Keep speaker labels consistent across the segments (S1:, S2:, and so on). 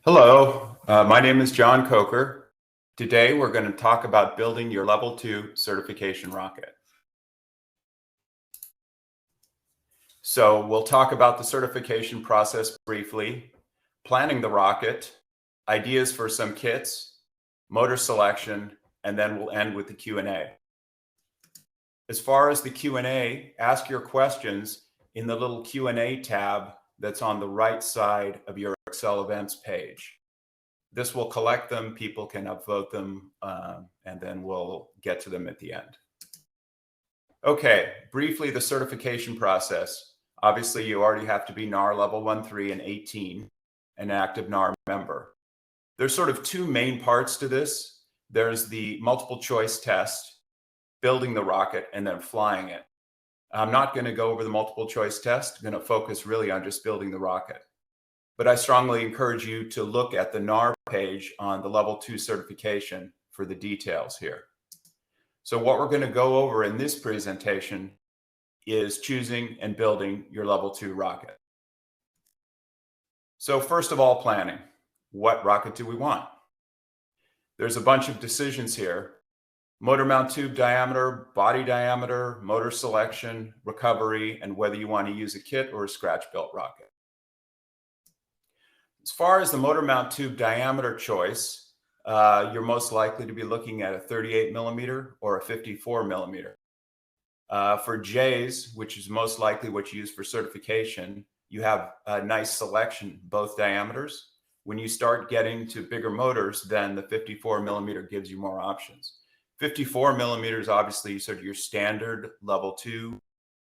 S1: Hello, my name is John Coker. Today we're going to talk about building your Level 2 certification rocket. So we'll talk about the certification process briefly, planning the rocket, ideas for some kits, motor selection, and then we'll end with the Q&A. As far as the Q&A, ask your questions in the little Q&A tab that's on the right side of your Excel events page. This will collect them, people can upvote them, and then we'll get to them at the end. Okay, briefly the certification process. Obviously, you already have to be NAR level 1, 3, and 18, an active NAR member. There's sort of two main parts to this. There's the multiple choice test, building the rocket, and then flying it. I'm not going to go over the multiple choice test. I'm going to focus really on just building the rocket. But I strongly encourage you to look at the NAR page on the Level 2 certification for the details here. So what we're going to go over in this presentation is choosing and building your Level 2 rocket. So first of all, planning. What rocket do we want? There's a bunch of decisions here. Motor mount tube diameter, body diameter, motor selection, recovery, and whether you want to use a kit or a scratch-built rocket. As far as the motor mount tube diameter choice, you're most likely to be looking at a 38 millimeter or a 54 millimeter. For J's, which is most likely what you use for certification, you have a nice selection, both diameters. When you start getting to bigger motors, then the 54 millimeter gives you more options. 54 millimeters, obviously, sort of your standard level 2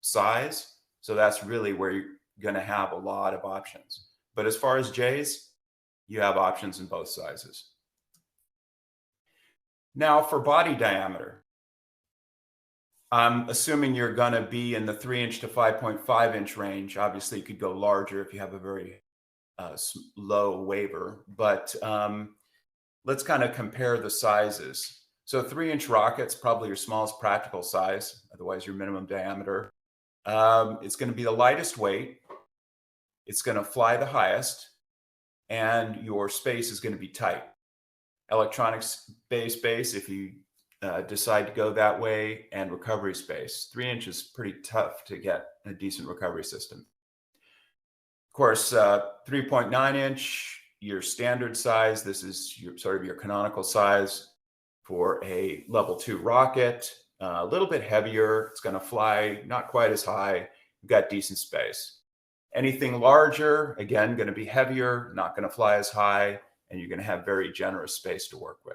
S1: size. So that's really where you're going to have a lot of options. But as far as J's, you have options in both sizes. Now for body diameter, I'm assuming you're going to be in the 3-inch to 5.5-inch range. Obviously, you could go larger if you have a very low waiver, but let's kind of compare the sizes. So 3-inch rocket's probably your smallest practical size, otherwise your minimum diameter. It's going to be the lightest weight. It's going to fly the highest, and your space is going to be tight. Electronics space, if you decide to go that way, and recovery space. 3 inches is pretty tough to get a decent recovery system. Of course, 3.9 inch, your standard size. This is sort of your canonical size for a level 2 rocket. A little bit heavier. It's going to fly not quite as high. You've got decent space. Anything larger, again, going to be heavier, not going to fly as high, and you're going to have very generous space to work with.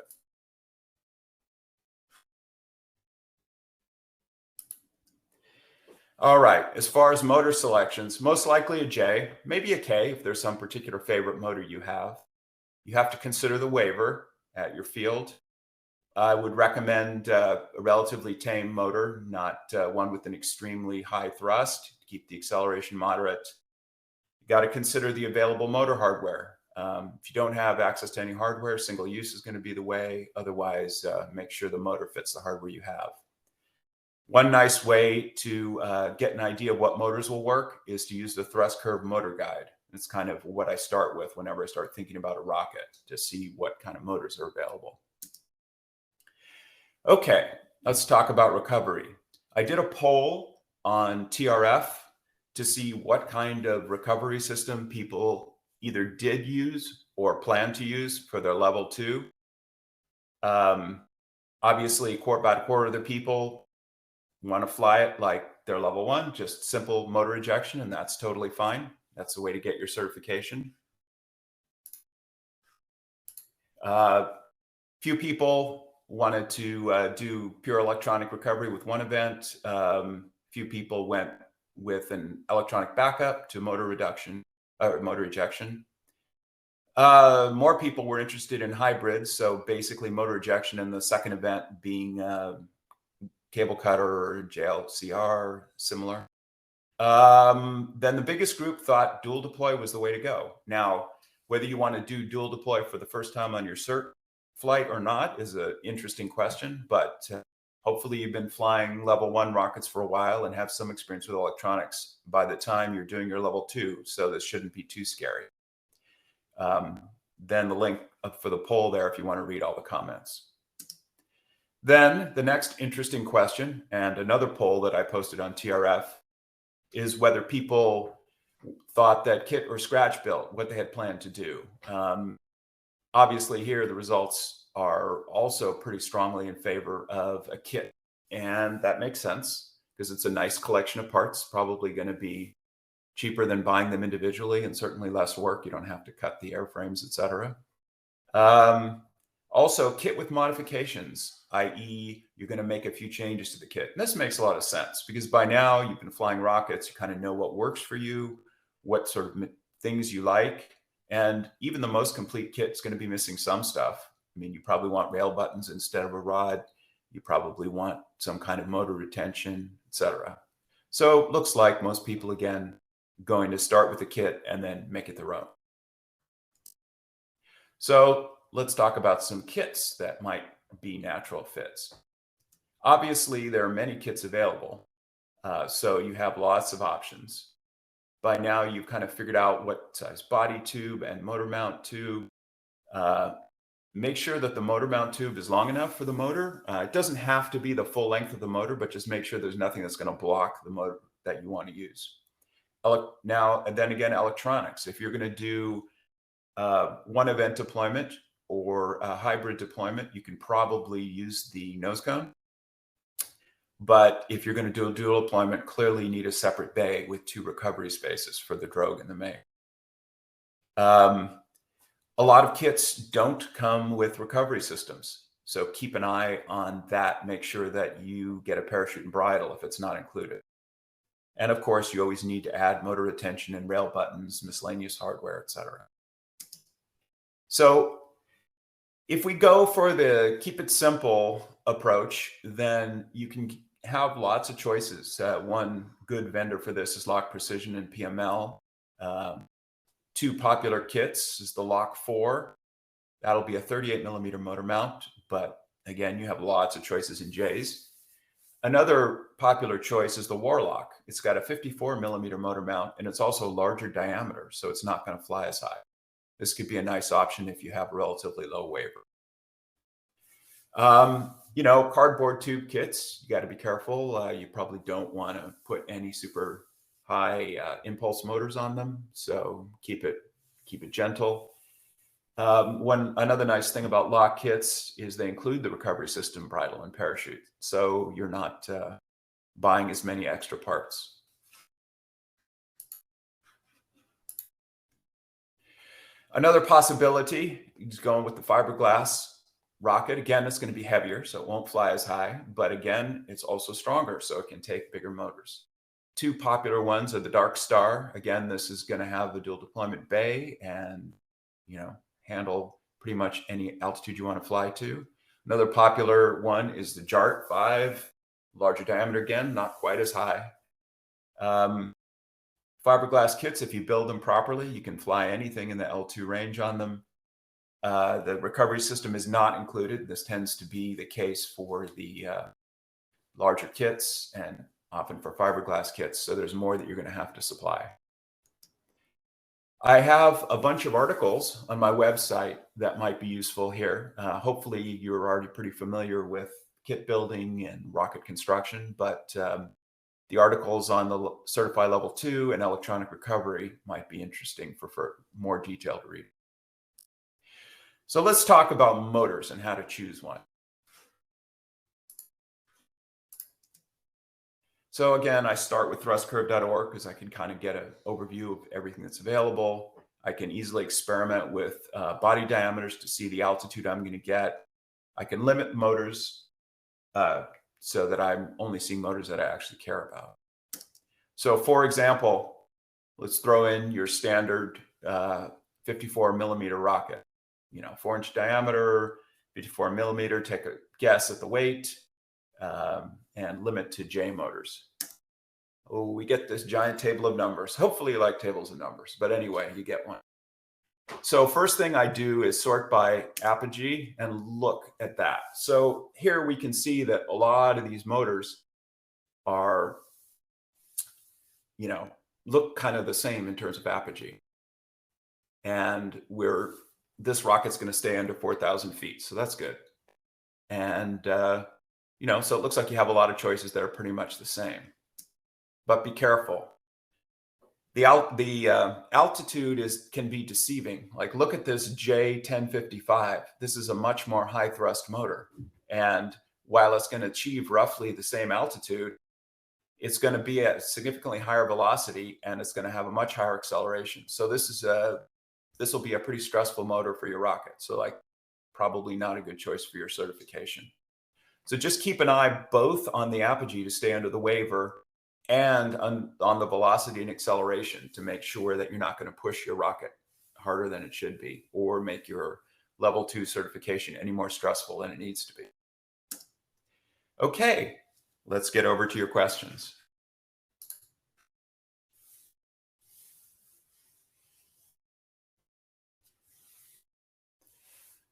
S1: All right, as far as motor selections, most likely a J, maybe a K if there's some particular favorite motor you have. You have to consider the waiver at your field. I would recommend a relatively tame motor, not one with an extremely high thrust to keep the acceleration moderate. You got to consider the available motor hardware. If you don't have access to any hardware, single use is going to be the way. Otherwise, make sure the motor fits the hardware you have. One nice way to get an idea of what motors will work is to use the thrust curve motor guide. It's kind of what I start with whenever I start thinking about a rocket, to see what kind of motors are available. Okay, let's talk about recovery. I did a poll on TRF to see what kind of recovery system people either did use or plan to use for their level 2. Obviously, about a quarter of the people want to fly it like their level 1, just simple motor ejection, and that's totally fine. That's the way to get your certification. Few people wanted to do pure electronic recovery with one event. Few people went with an electronic backup to motor reduction or motor ejection. More people were interested in hybrids, so basically motor ejection and the second event being cable cutter or JLCR, similar. Then the biggest group thought dual deploy was the way to go. Now, whether you want to do dual deploy for the first time on your cert flight or not is an interesting question, but hopefully you've been flying level 1 rockets for a while and have some experience with electronics by the time you're doing your level 2, so this shouldn't be too scary. then the link up for the poll there if you want to read all the comments. Then the next interesting question, and another poll that I posted on TRF, is whether people thought that kit or scratch built, what they had planned to do. Obviously here the results are also pretty strongly in favor of a kit. And that makes sense because it's a nice collection of parts, probably going to be cheaper than buying them individually and certainly less work. You don't have to cut the airframes, etc. Also, kit with modifications, i.e. you're going to make a few changes to the kit. And this makes a lot of sense because by now you've been flying rockets, you kind of know what works for you, what sort of things you like. And even the most complete kit is going to be missing some stuff. I mean, you probably want rail buttons instead of a rod. You probably want some kind of motor retention, etc. So it looks like most people, again, going to start with the kit and then make it their own. So let's talk about some kits that might be natural fits. Obviously, there are many kits available, so you have lots of options. By now, you've kind of figured out what size body tube and motor mount tube. Make sure that the motor mount tube is long enough for the motor. It doesn't have to be the full length of the motor, but just make sure there's nothing that's going to block the motor that you want to use. Now, and then again, electronics. If you're going to do one event deployment or a hybrid deployment, you can probably use the nose cone. But if you're going to do a dual deployment, clearly you need a separate bay with 2 recovery spaces for the drogue and the main. A lot of kits don't come with recovery systems. So keep an eye on that. Make sure that you get a parachute and bridle if it's not included. And of course, you always need to add motor retention and rail buttons, miscellaneous hardware, etc. So if we go for the keep it simple approach, then you can have lots of choices. One good vendor for this is Lock Precision and PML. 2 popular kits is the Lock 4. That'll be a 38mm motor mount, but again, you have lots of choices in J's. Another popular choice is the Warlock. It's got a 54mm motor mount, and it's also larger diameter, so it's not going to fly as high. This could be a nice option if you have a relatively low waiver. You know, cardboard tube kits, you got to be careful. You probably don't want to put any super high impulse motors on them, so keep it gentle. Another nice thing about lock kits is they include the recovery system, bridle, and parachute, so you're not buying as many extra parts. Another possibility is going with the fiberglass rocket. Again, it's going to be heavier, so it won't fly as high, but again, it's also stronger, so it can take bigger motors. 2 popular ones are the Dark Star. Again, this is going to have the dual deployment bay and, you know, handle pretty much any altitude you want to fly to. Another popular one is the Jart 5, larger diameter again, not quite as high. Fiberglass kits, if you build them properly, you can fly anything in the L2 range on them. The recovery system is not included. This tends to be the case for the larger kits and often for fiberglass kits. So there's more that you're going to have to supply. I have a bunch of articles on my website that might be useful here. Hopefully you're already pretty familiar with kit building and rocket construction, but the articles on the Certified Level 2 and electronic recovery might be interesting for more detailed reading. So let's talk about motors and how to choose one. So again, I start with thrustcurve.org because I can kind of get an overview of everything that's available. I can easily experiment with body diameters to see the altitude I'm going to get. I can limit motors so that I'm only seeing motors that I actually care about. So for example, let's throw in your standard 54mm rocket, 4-inch diameter, 54mm, take a guess at the weight, and limit to J motors. Oh, we get this giant table of numbers. Hopefully you like tables of numbers, but anyway, you get one. So first thing I do is sort by apogee and look at that. So here we can see that a lot of these motors are, look kind of the same in terms of apogee. And we're this rocket's going to stay under 4,000 feet. So that's good. And, so it looks like you have a lot of choices that are pretty much the same. But be careful. The altitude can be deceiving. Like, look at this J1055. This is a much more high thrust motor. And while it's going to achieve roughly the same altitude, it's going to be at significantly higher velocity, and it's going to have a much higher acceleration. So this will be a pretty stressful motor for your rocket. So, like, probably not a good choice for your certification. So just keep an eye both on the apogee to stay under the waiver and on the velocity and acceleration to make sure that you're not going to push your rocket harder than it should be, or make your level 2 certification any more stressful than it needs to be. Okay, let's get over to your questions.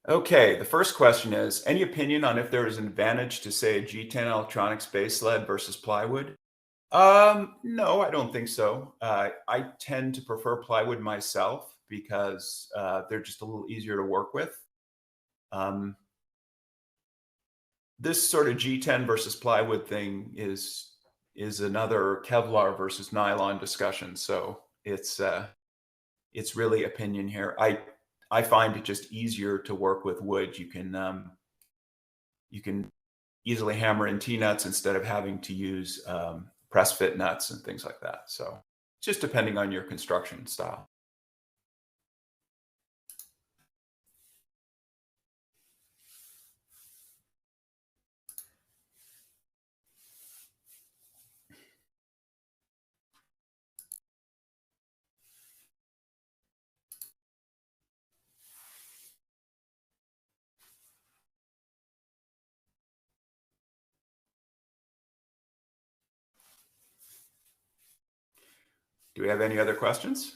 S1: Okay, the first question is, any opinion on if there is an advantage to, say, a G10 electronics base sled versus plywood? No, I don't think so. I tend to prefer plywood myself because they're just a little easier to work with. This sort of G10 versus plywood thing is another Kevlar versus nylon discussion. So it's really opinion here. I find it just easier to work with wood. You can easily hammer in T-nuts instead of having to use press fit nuts and things like that. So just depending on your construction style. Do we have any other questions?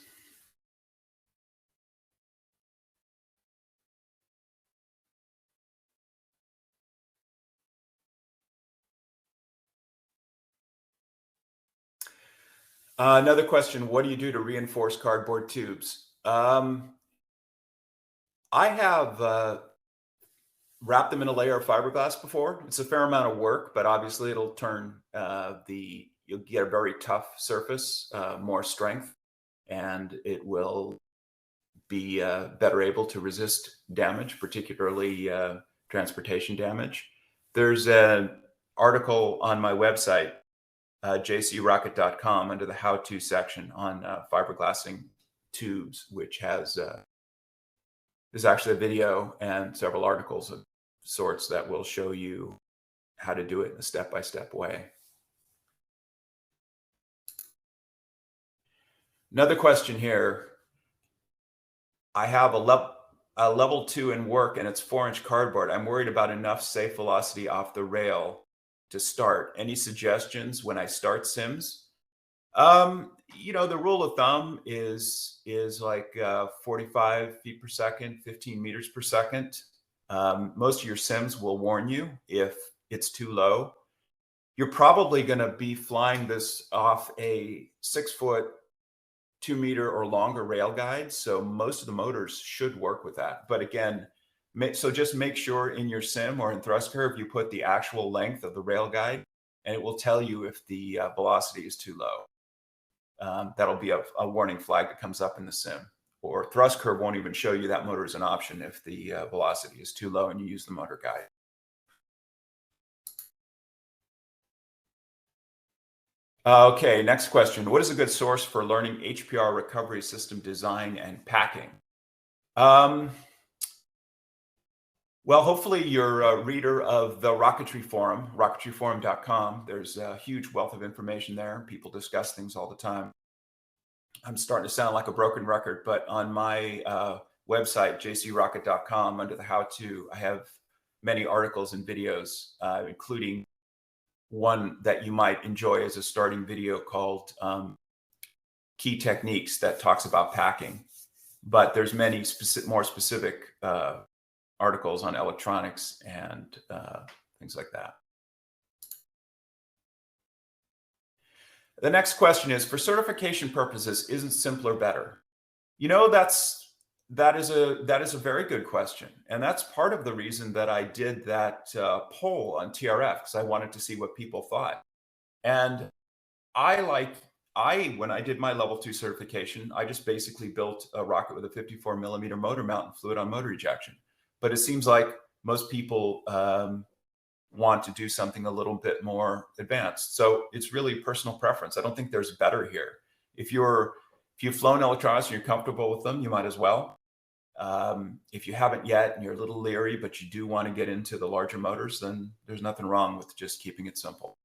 S1: Another question, what do you do to reinforce cardboard tubes? I have wrapped them in a layer of fiberglass before. It's a fair amount of work, but obviously it'll turn you'll get a very tough surface, more strength, and it will be better able to resist damage, particularly transportation damage. There's an article on my website, jcrocket.com, under the how-to section on fiberglassing tubes, which has there's actually a video and several articles of sorts that will show you how to do it in a step-by-step way. Another question here. I have a level 2 in work and it's 4-inch cardboard. I'm worried about enough safe velocity off the rail to start. Any suggestions when I start sims? The rule of thumb is like 45 feet per second, 15 meters per second. Most of your sims will warn you if it's too low. You're probably going to be flying this off a 6-foot, 2-meter or longer rail guide. So most of the motors should work with that. But again, so just make sure in your sim or in thrust curve, you put the actual length of the rail guide, and it will tell you if the velocity is too low. That'll be a warning flag that comes up in the sim. Or thrust curve won't even show you that motor is an option if the velocity is too low and you use the motor guide. Okay, next question. What is a good source for learning HPR recovery system design and packing? Well, hopefully you're a reader of the Rocketry Forum, rocketryforum.com. There's a huge wealth of information there. People discuss things all the time. I'm starting to sound like a broken record, but on my website, jcrocket.com, under the how-to, I have many articles and videos, including one that you might enjoy as a starting video called Key Techniques, that talks about packing. But there's many more specific articles on electronics and things like that. The next question is, for certification purposes, isn't simpler better? That's That is a very good question, and that's part of the reason that I did that poll on TRF, because I wanted to see what people thought. And I like when I did my level 2 certification, I just basically built a rocket with a 54 millimeter motor mount and flew it on motor ejection. But it seems like most people want to do something a little bit more advanced. So it's really personal preference. I don't think there's better here. If you've flown electronics and you're comfortable with them, you might as well. If you haven't yet and you're a little leery, but you do want to get into the larger motors, then there's nothing wrong with just keeping it simple.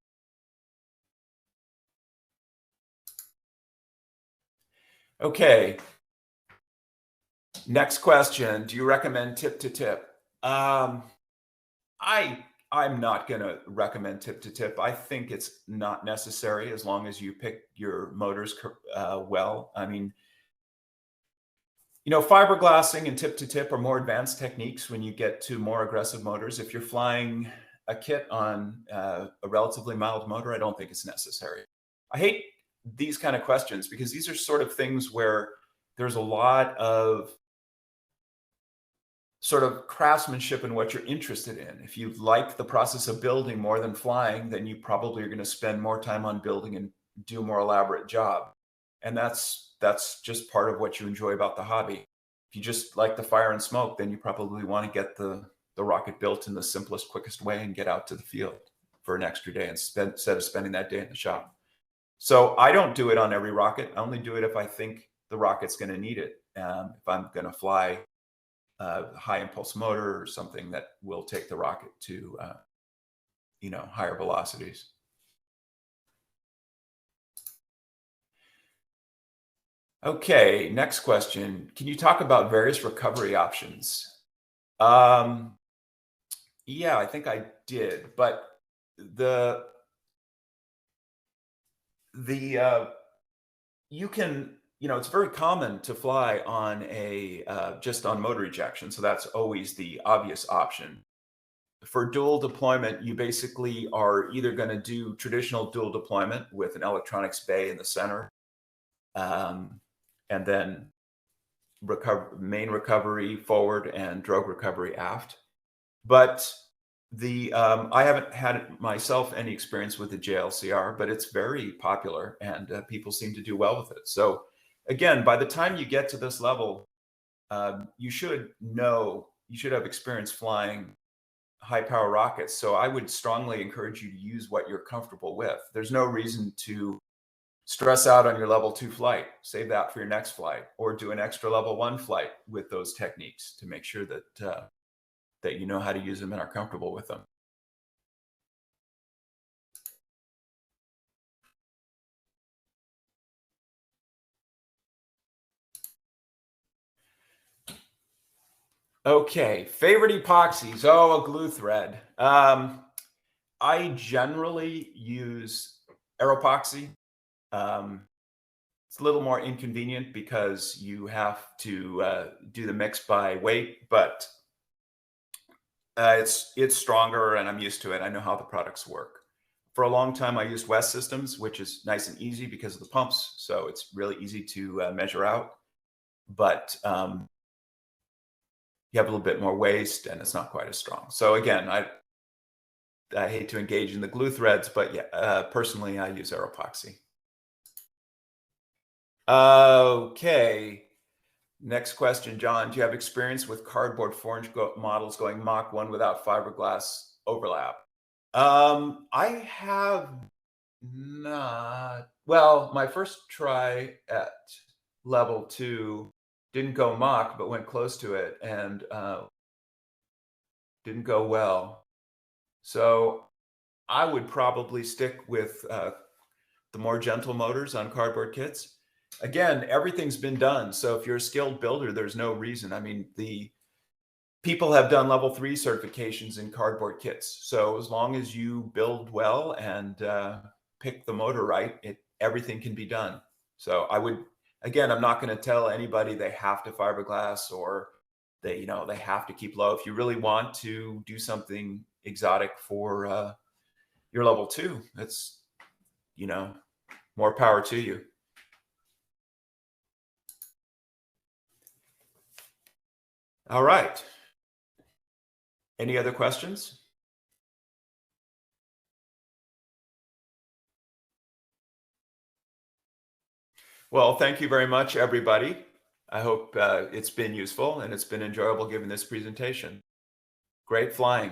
S1: Okay. Next question. Do you recommend tip to tip? I'm not going to recommend tip to tip. I think it's not necessary as long as you pick your motors well. I mean, fiberglassing and tip to tip are more advanced techniques when you get to more aggressive motors. If you're flying a kit on a relatively mild motor, I don't think it's necessary. I hate these kind of questions because these are sort of things where there's a lot of sort of craftsmanship in what you're interested in. If you like the process of building more than flying, then you probably are going to spend more time on building and do a more elaborate job. And that's just part of what you enjoy about the hobby. If you just like the fire and smoke, then you probably want to get the rocket built in the simplest, quickest way and get out to the field for an extra day instead of spending that day in the shop. So I don't do it on every rocket. I only do it if I think the rocket's going to need it. If I'm going to fly high impulse motor or something that will take the rocket to higher velocities. Okay, next question. Can you talk about various recovery options? Yeah, I think I did, but you can, it's very common to fly on just on motor ejection. So that's always the obvious option. For dual deployment, you basically are either going to do traditional dual deployment with an electronics bay in the center, and then main recovery forward and drogue recovery aft. But I haven't had myself any experience with the JLCR, but it's very popular and people seem to do well with it. So again, by the time you get to this level, you should have experience flying high power rockets. So I would strongly encourage you to use what you're comfortable with. There's no reason to stress out on your level 2 flight. Save that for your next flight, or do an extra level 1 flight with those techniques to make sure that you know how to use them and are comfortable with them. Okay, favorite epoxies. Oh, a glue thread. I generally use Aeropoxy. It's a little more inconvenient because you have to do the mix by weight, but it's stronger and I'm used to it. I know how the products work. For a long time, I used West Systems, which is nice and easy because of the pumps. So it's really easy to measure out. But you have a little bit more waste and it's not quite as strong. So again, I hate to engage in the glue threads, but yeah, personally, I use Aeropoxy. Okay. Next question, John. Do you have experience with cardboard forge models going Mach 1 without fiberglass overlap? I have not. Well, my first try at level 2 didn't go Mach, but went close to it and didn't go well. So I would probably stick with the more gentle motors on cardboard kits. Again, everything's been done. So if you're a skilled builder, there's no reason. I mean, the people have done level 3 certifications in cardboard kits. So as long as you build well and pick the motor right, everything can be done. So I would, again, I'm not going to tell anybody they have to fiberglass or they have to keep low. If you really want to do something exotic for your level 2, that's, more power to you. All right. Any other questions? Well, thank you very much, everybody. I hope it's been useful and it's been enjoyable giving this presentation. Great flying.